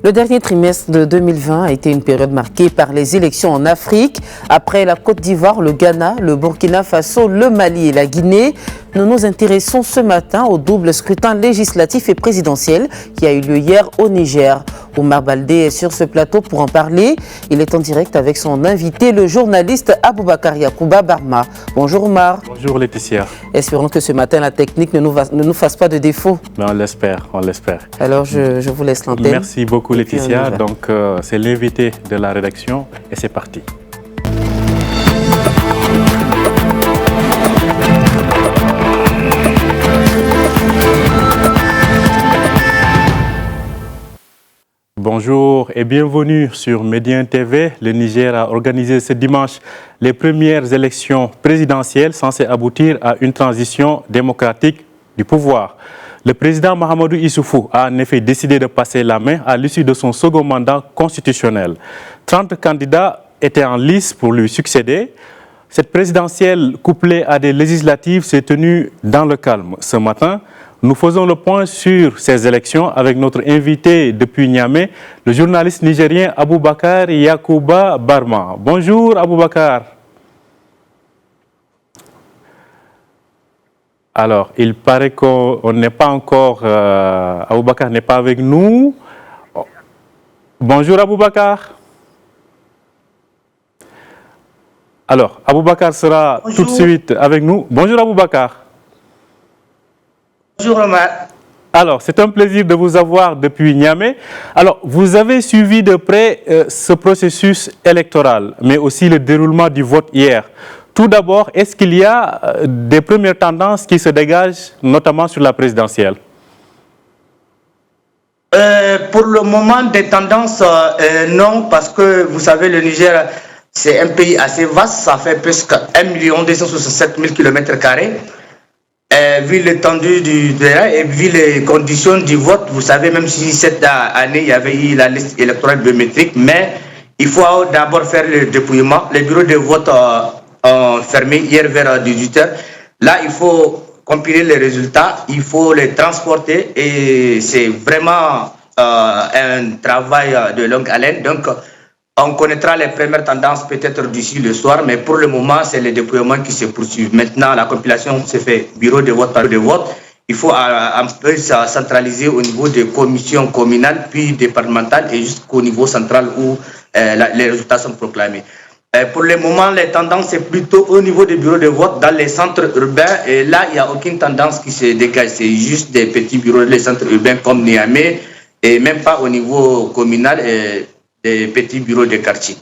Le dernier trimestre de 2020 a été une période marquée par les élections en Afrique. Après la Côte d'Ivoire, le Ghana, le Burkina Faso, le Mali et la Guinée, nous nous intéressons ce matin au double scrutin législatif et présidentiel qui a eu lieu hier au Niger. Omar Baldé est sur ce plateau pour en parler. Il est en direct avec son invité, le journaliste Aboubakar Yacouba Barma. Bonjour Omar. Bonjour Laetitia. Espérons que ce matin la technique ne nous fasse pas de défaut. Mais on l'espère, on l'espère. Alors je vous laisse l'antenne. Merci beaucoup Laetitia. Donc c'est l'invité de la rédaction et c'est parti. Bonjour et bienvenue sur Médien TV. Le Niger a organisé ce dimanche les premières élections présidentielles censées aboutir à une transition démocratique du pouvoir. Le président Mahamadou Issoufou a en effet décidé de passer la main à l'issue de son second mandat constitutionnel. 30 candidats étaient en lice pour lui succéder. Cette présidentielle couplée à des législatives s'est tenue dans le calme. Ce matin, nous faisons le point sur ces élections avec notre invité depuis Niamey, le journaliste nigérien Aboubakar Yacouba Barma. Bonjour Aboubakar. Alors, il paraît qu'on n'est pas encore... Aboubakar n'est pas avec nous. Bonjour Aboubakar. Alors, Aboubakar sera tout de suite avec nous. Bonjour Aboubakar. Bonjour Omar. Alors, c'est un plaisir de vous avoir depuis Niamey. Alors, vous avez suivi de près ce processus électoral, mais aussi le déroulement du vote hier. Tout d'abord, est-ce qu'il y a des premières tendances qui se dégagent, notamment sur la présidentielle? Pour le moment, des tendances, non, parce que vous savez, le Niger, c'est un pays assez vaste, ça fait presque 1 267 000 km². Vu l'étendue du terrain et vu les conditions du vote, vous savez, même si cette année, il y avait eu la liste électorale biométrique, mais il faut d'abord faire le dépouillement. Les bureaux de vote ont fermé hier vers 18 h. Là, il faut compiler les résultats, il faut les transporter et c'est vraiment un travail de longue haleine. Donc, on connaîtra les premières tendances peut-être d'ici le soir, mais pour le moment, c'est le déploiement qui se poursuit. Maintenant, la compilation se fait bureau de vote par bureau de vote. Il faut un peu centraliser au niveau des commissions communales, puis départementales et jusqu'au niveau central où les résultats sont proclamés. Pour le moment, les tendances, c'est plutôt au niveau des bureaux de vote dans les centres urbains. Et là, il n'y a aucune tendance qui se dégage. C'est juste des petits bureaux, les centres urbains comme Niamey, et même pas au niveau communal. Des petits bureaux de quartier.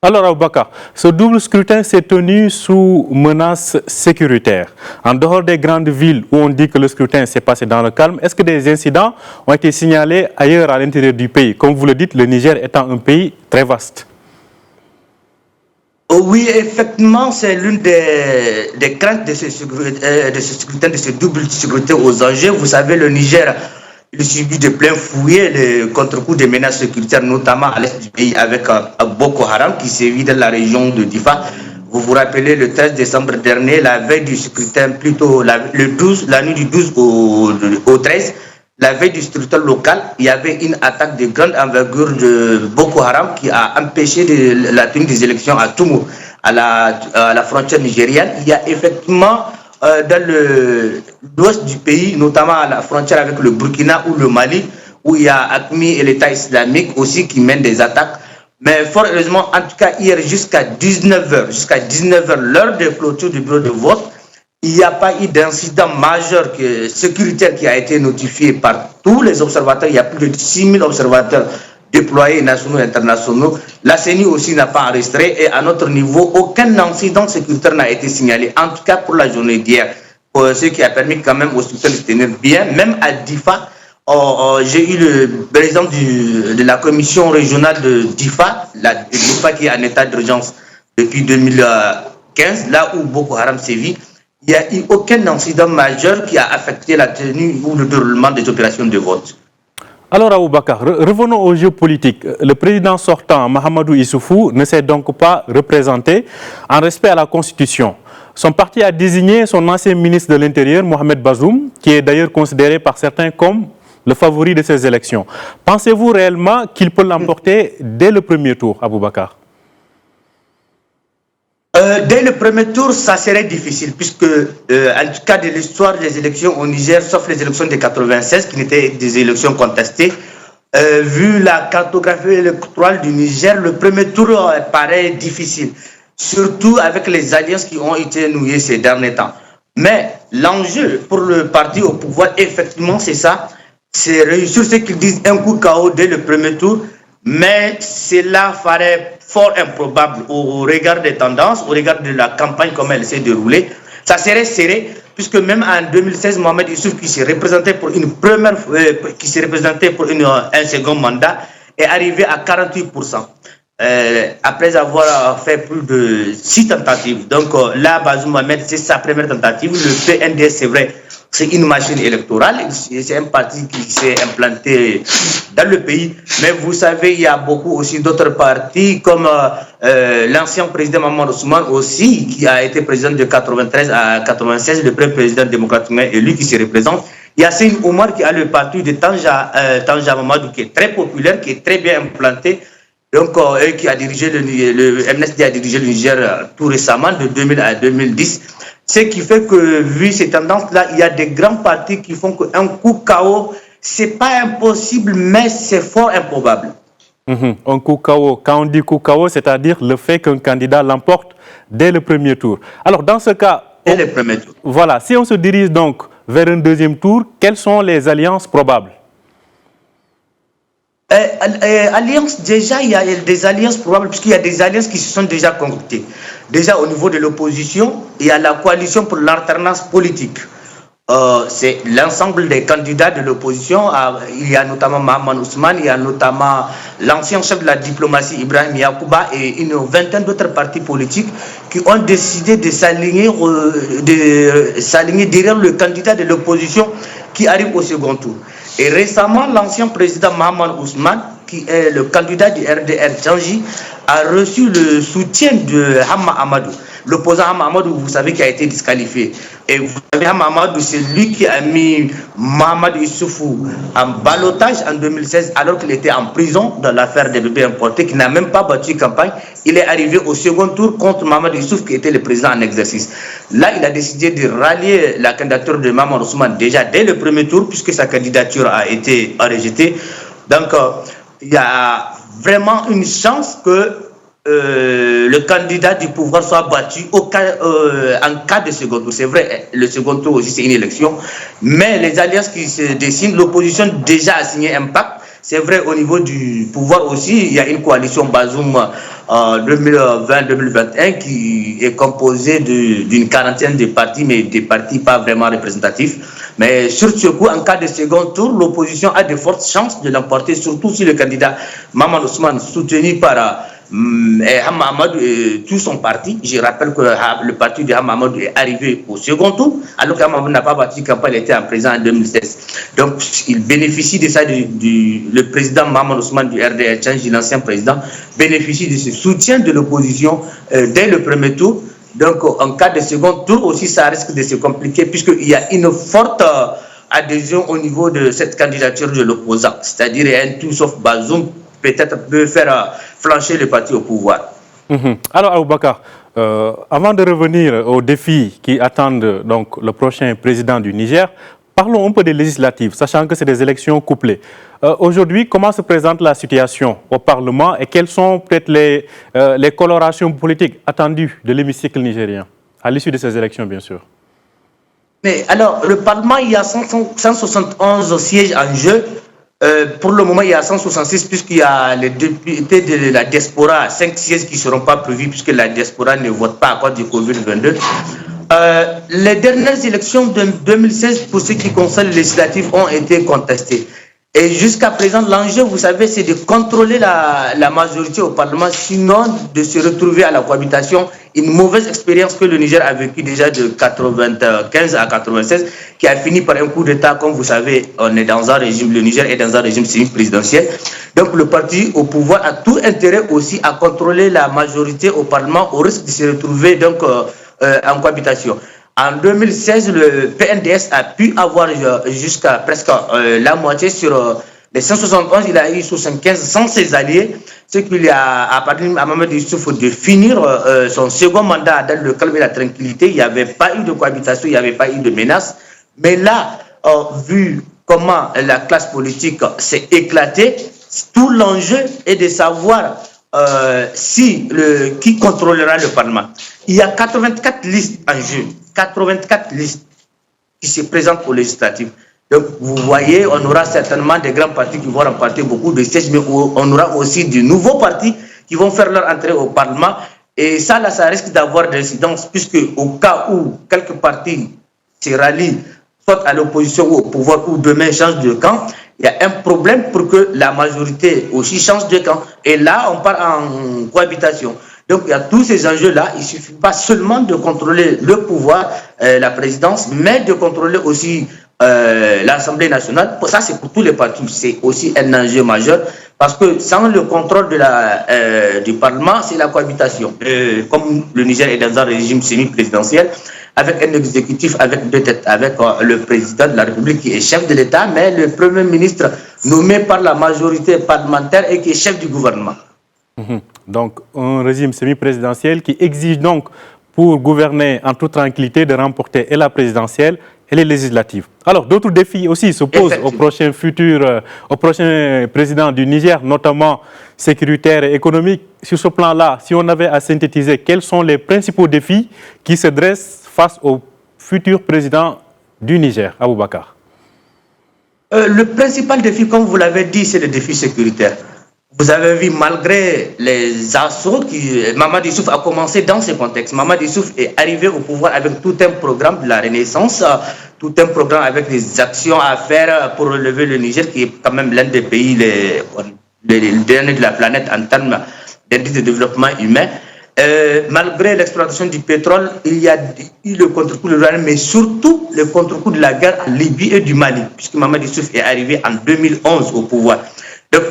Alors Aboubakar, ce double scrutin s'est tenu sous menace sécuritaire. En dehors des grandes villes où on dit que le scrutin s'est passé dans le calme, est-ce que des incidents ont été signalés ailleurs à l'intérieur du pays? Comme vous le dites, le Niger étant un pays très vaste. Oui, effectivement, c'est l'une des craintes de ce scrutin, de ce double scrutin aux enjeux. Vous savez, le Niger... Il subit de plein fouet le contre-coup des menaces sécuritaires, notamment à l'est du pays avec Boko Haram qui sévit dans la région de Difa. Vous vous rappelez, le 13 décembre dernier, la veille du scrutin, plutôt la nuit du 12 au 13, la veille du scrutin local, il y avait une attaque de grande envergure de Boko Haram qui a empêché la tenue des élections à Toumour, à la frontière nigérienne. Il y a effectivement... dans l'ouest du pays, notamment à la frontière avec le Burkina ou le Mali, où il y a AQMI et l'État islamique aussi qui mènent des attaques. Mais fort heureusement, en tout cas hier jusqu'à 19 h, l'heure de clôture du bureau de vote, il n'y a pas eu d'incident majeur sécuritaire qui a été notifié par tous les observateurs. Il y a plus de 6 000 observateurs déployés nationaux et internationaux. La CENI aussi n'a pas enregistré et à notre niveau, aucun incident sécuritaire n'a été signalé, en tout cas pour la journée d'hier. Ce qui a permis quand même au scrutin de se tenir bien. Même à Difa, j'ai eu le président de la commission régionale de Difa, Difa qui est en état d'urgence depuis 2015, là où Boko Haram sévit. Il n'y a eu aucun incident majeur qui a affecté la tenue ou le déroulement des opérations de vote. Alors Aboubakar, revenons au jeu politique. Le président sortant, Mahamadou Issoufou, ne s'est donc pas représenté en respect à la Constitution. Son parti a désigné son ancien ministre de l'Intérieur, Mohamed Bazoum, qui est d'ailleurs considéré par certains comme le favori de ces élections. Pensez-vous réellement qu'il peut l'emporter dès le premier tour, Aboubacar? Dès le premier tour, ça serait difficile, puisque, en tout cas de l'histoire des élections au Niger, sauf les élections de 96, qui n'étaient des élections contestées, vu la cartographie électorale du Niger, le premier tour paraît difficile, surtout avec les alliances qui ont été nouées ces derniers temps. Mais l'enjeu pour le parti au pouvoir, effectivement, c'est ça, c'est réussir ce qu'ils disent un coup KO dès le premier tour, mais cela paraît fort improbable au regard des tendances, au regard de la campagne comme elle s'est déroulée. Ça serait serré, puisque même en 2016, Mohamed Issouf, qui s'est représenté pour une première, un second mandat, est arrivé à 48%. Après avoir fait plus de 6 tentatives. Donc là, Bazoum Mohamed, c'est sa première tentative. Le PNDS, c'est vrai, c'est une machine électorale. C'est un parti qui s'est implanté dans le pays. Mais vous savez, il y a beaucoup aussi d'autres partis, comme l'ancien président Maman Ousmane aussi, qui a été président de 93 à 96, le premier président démocratiquement élu qui se représente. Il y a Seyni Omar qui a le parti de Tanja Mamadou, qui est très populaire, qui est très bien implanté. Donc, qui a dirigé le MNSD a dirigé le Niger tout récemment, de 2000 à 2010. Ce qui fait que, vu ces tendances-là, il y a des grands partis qui font qu'un coup KO, c'est pas impossible, mais c'est fort improbable. Un coup KO. Quand on dit coup KO, c'est-à-dire le fait qu'un candidat l'emporte dès le premier tour. Alors, dans ce cas, dès le premier tour. Voilà, si on se dirige donc vers un deuxième tour, quelles sont les alliances probables? Alliance, déjà, il y a des alliances probables, puisqu'il y a des alliances qui se sont déjà concrétées. Déjà, au niveau de l'opposition, il y a la coalition pour l'alternance politique. C'est l'ensemble des candidats de l'opposition. Il y a notamment Mahaman Ousmane, il y a notamment l'ancien chef de la diplomatie Ibrahim Yacouba et une vingtaine d'autres partis politiques qui ont décidé de s'aligner derrière le candidat de l'opposition qui arrive au second tour. Et récemment, l'ancien président Mahaman Ousmane, qui est le candidat du RDR Tchangi, a reçu le soutien de Hamma Amadou. L'opposant Hamma Amadou, vous savez, qui a été disqualifié. Et vous savez, Hamma Amadou, c'est lui qui a mis Mohamed Issoufou en ballottage en 2016, alors qu'il était en prison dans l'affaire des bébés importés, qui n'a même pas battu campagne. Il est arrivé au second tour contre Mohamed Issouf, qui était le président en exercice. Là, il a décidé de rallier la candidature de Maman Ousmane déjà dès le premier tour, puisque sa candidature a été rejetée. Donc, il y a vraiment une chance que le candidat du pouvoir soit battu en cas de second tour. C'est vrai, le second tour aussi c'est une élection, mais les alliances qui se dessinent, l'opposition déjà a signé un pacte. C'est vrai, au niveau du pouvoir aussi, il y a une coalition Bazoum 2020-2021 qui est composée d'une quarantaine de partis, mais des partis pas vraiment représentatifs. Mais sur ce coup, en cas de second tour, l'opposition a de fortes chances de l'emporter, surtout si le candidat Maman Ousmane, soutenu par Hamma Amadou et tout son parti. Je rappelle que le parti de Hamma Amadou est arrivé au second tour, alors qu'Hamma Amadou n'a pas battu campagne, il était en présent en 2016. Donc, il bénéficie de ça, le président Mahaman Ousmane du RDR Tchangi, l'ancien président, bénéficie de ce soutien de l'opposition dès le premier tour. Donc, en cas de second tour aussi, ça risque de se compliquer, puisqu'il y a une forte adhésion au niveau de cette candidature de l'opposant. C'est-à-dire, il y a un tout sauf Bazoum, peut-être peut faire flancher le parti au pouvoir. Alors, Aboubacar, avant de revenir aux défis qui attendent donc, le prochain président du Niger, parlons un peu des législatives, sachant que c'est des élections couplées. Aujourd'hui, comment se présente la situation au Parlement et quelles sont peut-être les colorations politiques attendues de l'hémicycle nigérien, à l'issue de ces élections, bien sûr? Mais alors, le Parlement, il y a 171 sièges en jeu. Pour le moment, il y a 166, puisqu'il y a les députés de la diaspora, 5 sièges qui ne seront pas prévus, puisque la diaspora ne vote pas à cause du Covid-22. Les dernières élections de 2016, pour ce qui concerne les législatives, ont été contestées. Et jusqu'à présent, l'enjeu, vous savez, c'est de contrôler la majorité au Parlement, sinon de se retrouver à la cohabitation. Une mauvaise expérience que le Niger a vécue déjà de 95 à 96, qui a fini par un coup d'État. Comme vous savez, on est dans un régime, le Niger est dans un régime semi-présidentiel. Donc le parti au pouvoir a tout intérêt aussi à contrôler la majorité au Parlement, au risque de se retrouver donc en cohabitation. En 2016, le PNDS a pu avoir jusqu'à presque la moitié sur les 171. Il a eu 75 sans ses alliés, ce qui lui a appartenu à Mamadou Issoufou de finir son second mandat dans le calme et la tranquillité. Il n'y avait pas eu de cohabitation, il n'y avait pas eu de menace. Mais là, vu comment la classe politique s'est éclatée, tout l'enjeu est de savoir qui contrôlera le Parlement. Il y a 84 listes en jeu, 84 listes qui se présentent aux législatives. Donc, vous voyez, on aura certainement des grands partis qui vont remporter beaucoup de sièges, mais on aura aussi de nouveaux partis qui vont faire leur entrée au Parlement. Et ça, là, ça risque d'avoir des incidences, puisque au cas où quelques partis se rallient, soit à l'opposition ou au pouvoir, ou demain changent de camp, il y a un problème pour que la majorité aussi change de camp. Et là, on part en cohabitation. Donc, il y a tous ces enjeux-là. Il ne suffit pas seulement de contrôler le pouvoir, la présidence, mais de contrôler aussi l'Assemblée nationale. Ça, c'est pour tous les partis. C'est aussi un enjeu majeur parce que sans le contrôle du Parlement, c'est la cohabitation. Comme le Niger est dans un régime semi-présidentiel, avec un exécutif avec deux têtes, avec le président de la République qui est chef de l'État, mais le Premier ministre nommé par la majorité parlementaire et qui est chef du gouvernement. Donc, un régime semi-présidentiel qui exige donc, pour gouverner en toute tranquillité, de remporter et la présidentielle et les législatives. Alors, d'autres défis aussi se posent au prochain président du Niger, notamment sécuritaire et économique. Sur ce plan-là, si on avait à synthétiser, quels sont les principaux défis qui se dressent face au futur président du Niger, Aboubakar? Le principal défi, comme vous l'avez dit, c'est le défi sécuritaire. Vous avez vu, malgré les assauts, Mamadou Issoufou a commencé dans ce contexte. Mamadou Issoufou est arrivé au pouvoir avec tout un programme de la Renaissance, tout un programme avec des actions à faire pour relever le Niger, qui est quand même l'un des pays les derniers de la planète en termes d'indice de développement humain. Malgré l'exploitation du pétrole, il y a eu le contre-coup de l'uranium, mais surtout le contre-coup de la guerre en Libye et du Mali, puisque Mamadou Issoufou est arrivé en 2011 au pouvoir. Donc,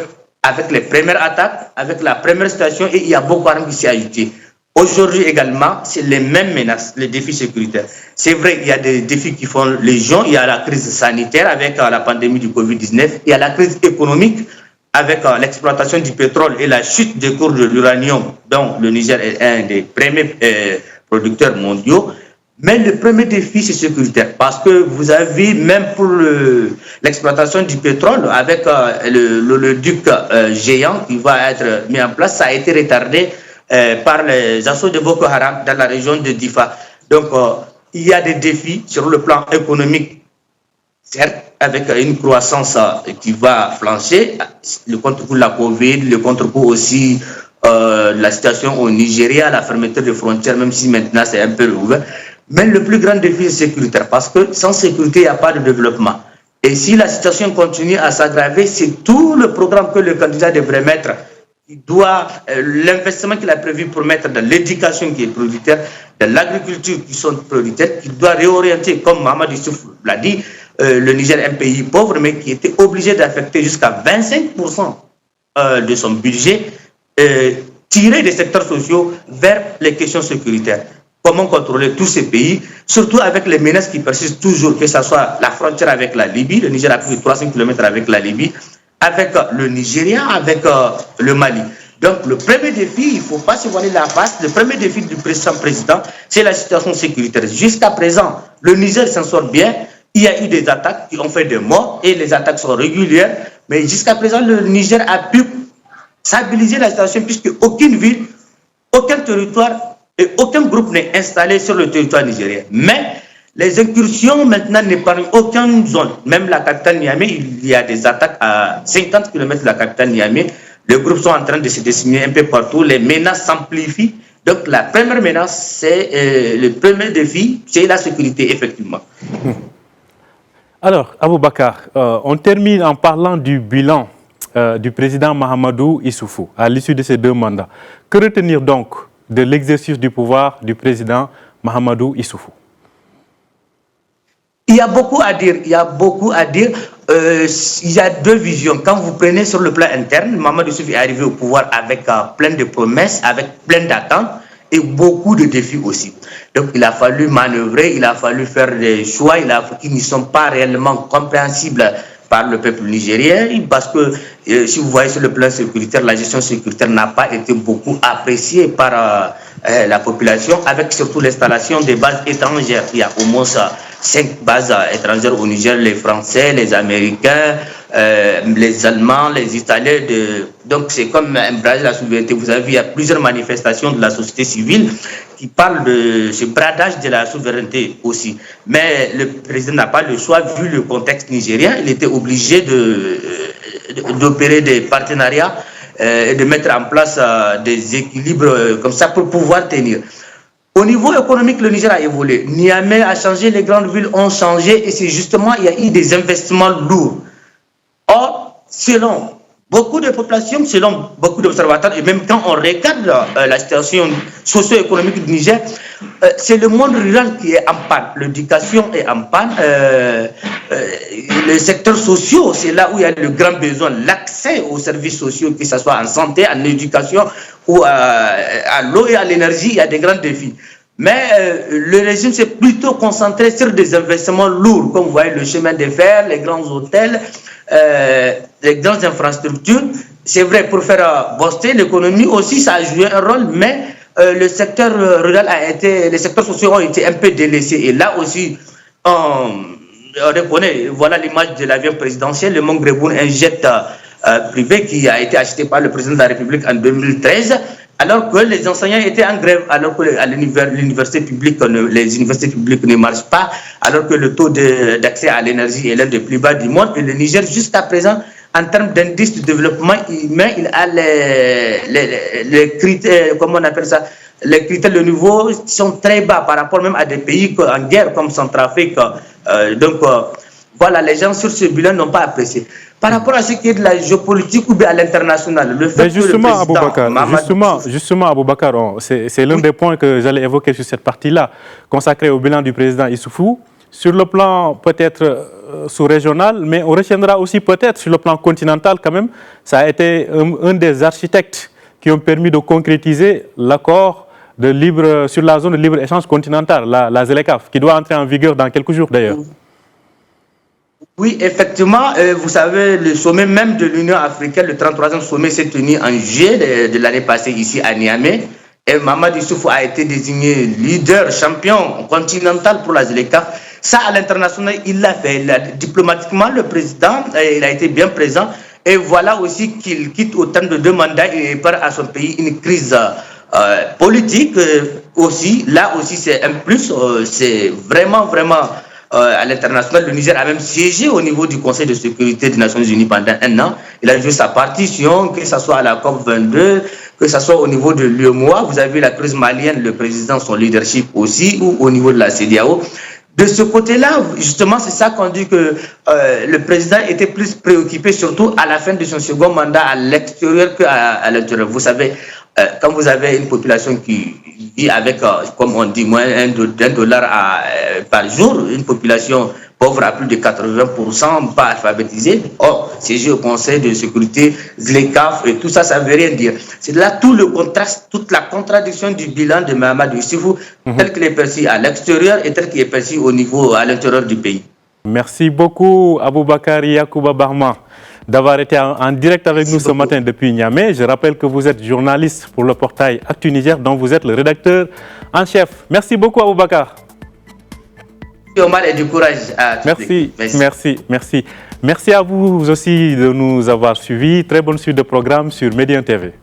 avec les premières attaques, avec la première situation, et il y a Boko Haram qui s'est ajouté. Aujourd'hui également, c'est les mêmes menaces, les défis sécuritaires. C'est vrai qu'il y a des défis qui font légion, il y a la crise sanitaire avec la pandémie du Covid-19, il y a la crise économique avec l'exploitation du pétrole et la chute des cours de l'uranium, dont le Niger est un des premiers producteurs mondiaux. Mais le premier défi, c'est sécuritaire, parce que vous avez, même pour l'exploitation du pétrole, avec le duc géant qui va être mis en place, ça a été retardé par les assauts de Boko Haram dans la région de Difa. Donc, il y a des défis sur le plan économique, certes, avec une croissance qui va flancher, le contre-coup de la Covid, le contre-coup aussi de la situation au Nigeria, la fermeture des frontières, même si maintenant c'est un peu ouvert. Mais le plus grand défi est sécuritaire, parce que sans sécurité, il n'y a pas de développement. Et si la situation continue à s'aggraver, c'est tout le programme que le candidat devrait mettre, l'investissement qu'il a prévu pour mettre dans l'éducation qui est prioritaire, dans l'agriculture qui sont prioritaires, qu'il doit réorienter, comme Mamadou Issoufou l'a dit, le Niger est un pays pauvre, mais qui était obligé d'affecter jusqu'à 25% de son budget, tiré des secteurs sociaux vers les questions sécuritaires. Comment contrôler tous ces pays, surtout avec les menaces qui persistent toujours, que ce soit la frontière avec la Libye, le Niger a plus de 300 km avec la Libye, avec le Nigeria, avec le Mali. Donc le premier défi, il ne faut pas se voiler la face, le premier défi du président, c'est la situation sécuritaire. Jusqu'à présent, le Niger s'en sort bien, il y a eu des attaques qui ont fait des morts et les attaques sont régulières, mais jusqu'à présent, le Niger a pu stabiliser la situation puisque aucune ville, aucun territoire et aucun groupe n'est installé sur le territoire nigérien. Mais les incursions maintenant n'épargnent aucune zone. Même la capitale Niamey, il y a des attaques à 50 km de la capitale Niamey. Les groupes sont en train de se disséminer un peu partout. Les menaces s'amplifient. Donc la première menace, c'est le premier défi, c'est la sécurité, effectivement. Alors, Aboubakar, on termine en parlant du bilan du président Mahamadou Issoufou à l'issue de ces 2 mandats. Que retenir donc de l'exercice du pouvoir du président Mahamadou Issoufou? Il y a beaucoup à dire. Il y a 2 visions. Quand vous prenez sur le plan interne, Mahamadou Issoufou est arrivé au pouvoir avec plein de promesses, avec plein d'attentes. et beaucoup de défis aussi. Donc il a fallu manœuvrer, il a fallu faire des choix qui ne sont pas réellement compréhensibles par le peuple nigérien, parce que si vous voyez sur le plan sécuritaire, la gestion sécuritaire n'a pas été beaucoup appréciée par la population, avec surtout l'installation des bases étrangères. Il y a au moins 5 bases étrangères au Niger, les Français, les Américains, les Allemands, les Italiens. Donc c'est comme un bradage de la souveraineté. Vous avez vu, il y a plusieurs manifestations de la société civile qui parlent de ce bradage de la souveraineté aussi. Mais le président n'a pas le choix, vu le contexte nigérien. Il était obligé d'opérer des partenariats et de mettre en place des équilibres comme ça pour pouvoir tenir. Au niveau économique, le Niger a évolué. Niamey a changé, les grandes villes ont changé et c'est justement, il y a eu des investissements lourds. Or, selon beaucoup de populations, selon beaucoup d'observateurs, et même quand on regarde la situation socio-économique du Niger, c'est le monde rural qui est en panne. L'éducation est en panne. Les secteurs sociaux, c'est là où il y a le grand besoin. L'accès aux services sociaux, que ce soit en santé, en éducation ou à l'eau et à l'énergie, il y a des grands défis. Mais le régime s'est plutôt concentré sur des investissements lourds, comme vous voyez le chemin de fer, les grands hôtels, les grandes infrastructures. C'est vrai, pour faire booster l'économie aussi, ça a joué un rôle, mais le secteur rural les secteurs sociaux ont été un peu délaissés. Et là aussi, on reconnaît, voilà l'image de l'avion présidentiel, le Mongreboun, un jet privé qui a été acheté par le président de la République en 2013, alors que les enseignants étaient en grève, alors que les universités publiques ne marchent pas, alors que le taux d'accès à l'énergie est l'un des plus bas du monde. Et le Niger, jusqu'à présent, en termes d'indice de développement humain, il a les critères, comment on appelle ça, les critères de niveau sont très bas par rapport même à des pays en guerre comme Centrafrique. Voilà, les gens sur ce bilan n'ont pas apprécié. Par rapport à ce qui est de la géopolitique ou bien à l'international, le fait justement, Aboubacar, c'est l'un des points que j'allais évoquer sur cette partie-là, consacrée au bilan du président Issoufou. Sur le plan peut-être sous-régional, mais on retiendra aussi peut-être sur le plan continental quand même, ça a été un des architectes qui ont permis de concrétiser l'accord sur la zone de libre-échange continentale, la ZLECAf, qui doit entrer en vigueur dans quelques jours d'ailleurs. Oui, effectivement, vous savez, le sommet même de l'Union africaine, le 33e sommet s'est tenu en juillet de l'année passée ici à Niamey. Et Mamadou Issoufou a été désigné leader, champion continental pour la ZLECAf. Ça, à l'international, il l'a fait. Diplomatiquement, le président, il a été bien présent. Et voilà aussi qu'il quitte au terme de 2 mandats et part à son pays une crise politique aussi. Là aussi, c'est un plus. C'est vraiment à l'international. Le Niger a même siégé au niveau du Conseil de sécurité des Nations Unies pendant 1 an. Il a joué sa partition, que ce soit à la COP22, que ce soit au niveau de l'UEMOA. Vous avez vu la crise malienne, le président, son leadership aussi, ou au niveau de la CEDEAO. De ce côté-là, justement, c'est ça qu'on dit que le président était plus préoccupé, surtout à la fin de son second mandat, à l'extérieur qu'à l'intérieur. Vous savez, quand vous avez une population qui vit avec, comme on dit, moins $1 par jour, une population pauvre à plus de 80%, pas alphabétisée, siéger au Conseil de sécurité, ZLECAf et tout ça, ça ne veut rien dire. C'est là tout le contraste, toute la contradiction du bilan de Mahamadou Issoufou, tel qu'il est perçu à l'extérieur et tel qu'il est perçu à l'intérieur du pays. Merci beaucoup, Aboubacar Yacouba Barma, d'avoir été en direct avec nous ce matin depuis Niamey. Je rappelle que vous êtes journaliste pour le portail Actu Niger, dont vous êtes le rédacteur en chef. Merci beaucoup, Aboubacar. Omar, et du courage à tous. Merci à vous aussi de nous avoir suivis. Très bonne suite de programme sur Médien TV.